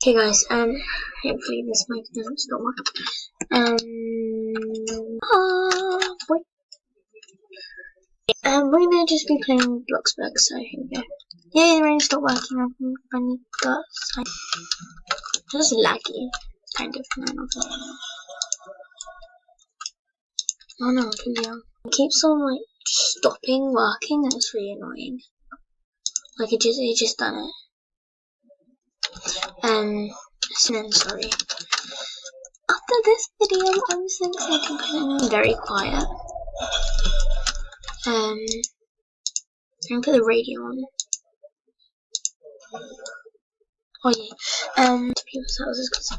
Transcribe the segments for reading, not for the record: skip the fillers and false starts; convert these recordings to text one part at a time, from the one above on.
Hey guys, hopefully this mic doesn't stop working. Wait. We're gonna just be playing Bloxburg, so here we go. Yay, the rain stopped working. I've finally got side. Just laggy, kind of. No, oh no, it keeps on like stopping working. That's really annoying. Like it just done it. So then, sorry. After this video, I'm so excited because I'm very quiet. I'm gonna put the radio on. Oh yeah. To people's houses because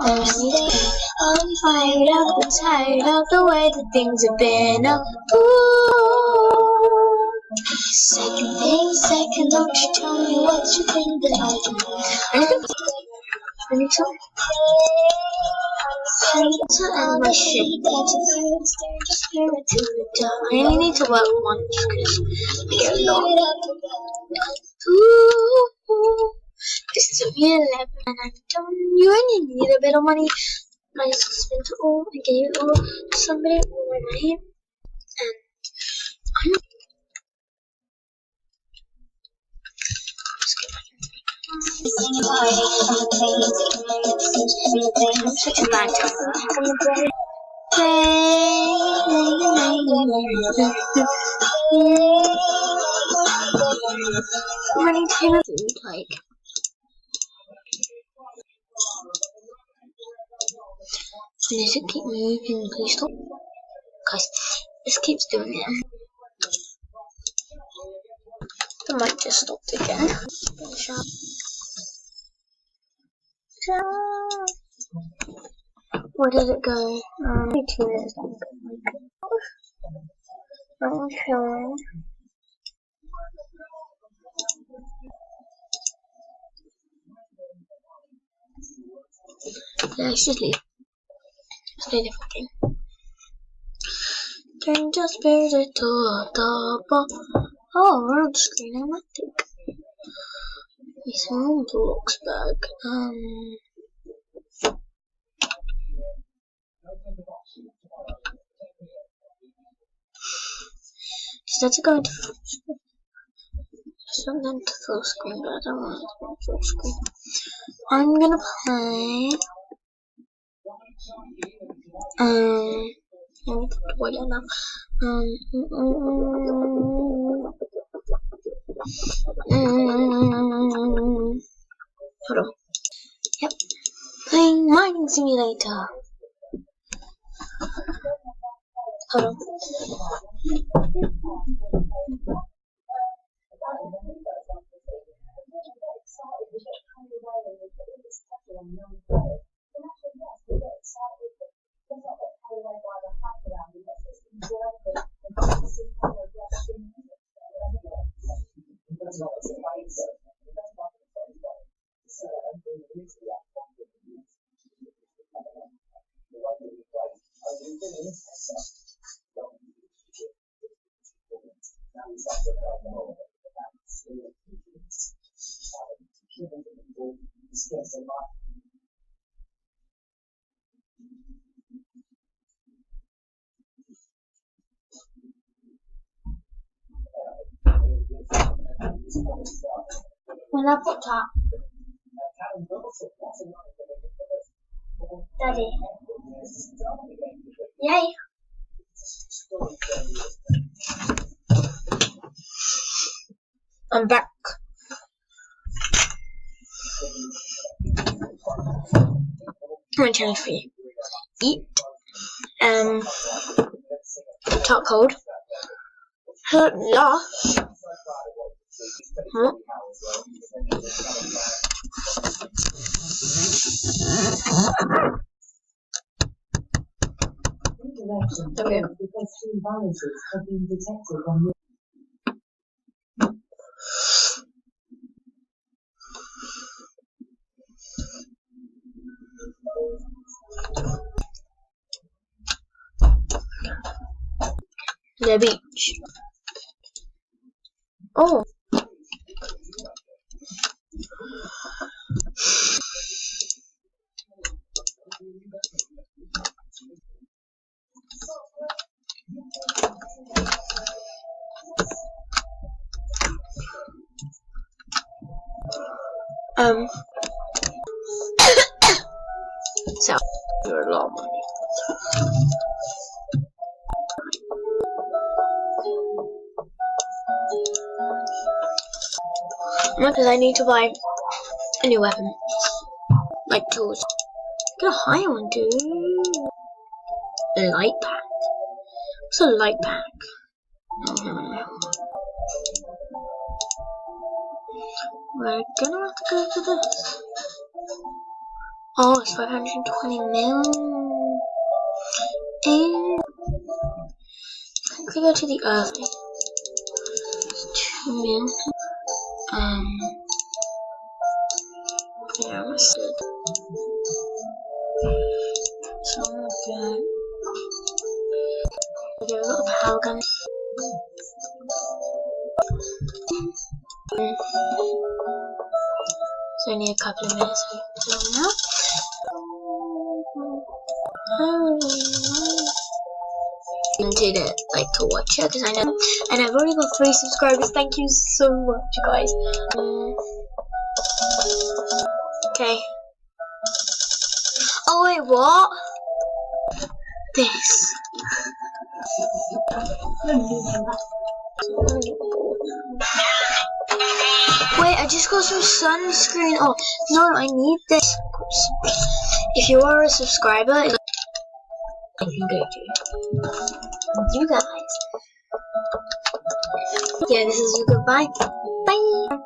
I'm fired up and tired of the way that things have been. Second, don't you tell me what you think that I can do. I need to end my shit. I only need to work once because I get a lot. This is a real 11 and I've done you only need a bit of money. I just spent it all. I gave it all to somebody, all my money. And I'm such a bad time. Money to like. Does it keep moving? Please stop. Guys, this keeps doing it. I might just stop again. Where did it go? 2 minutes. I'm showing. Yeah, I should leave. Let's play a different game. Turn your spirit to a double. Oh, we're on screen, I might think. It's on Bloxburg. Instead of going to full screen. I want them to full screen, but I don't want it to be full screen. I'm gonna play. I need to put it now. Hold on. Yep. Playing Mining Simulator. Hold on. When I put top. Daddy. Yay. I'm back. I'm trying to eat. Top cold. Laugh. What? Okay. The beach. Oh. So you're a lot of money. Because I need to buy a new weapon, like tools. Get a higher one, dude. A light pack. What's a light pack? We're gonna have to go to this. Oh, it's 520 mil. And if we go to the earth, it's 2 mil. Yeah, I must do. So I'm gonna do a little power gun. It's only a couple of minutes now. Did it like to watch it because I know, and I've already got 3 subscribers. Thank you so much, guys. Okay. Oh wait, what? This. Wait, I just got some sunscreen. Oh no, I need this. If you are a subscriber, I can go to you guys. Yeah, this is a goodbye. Bye.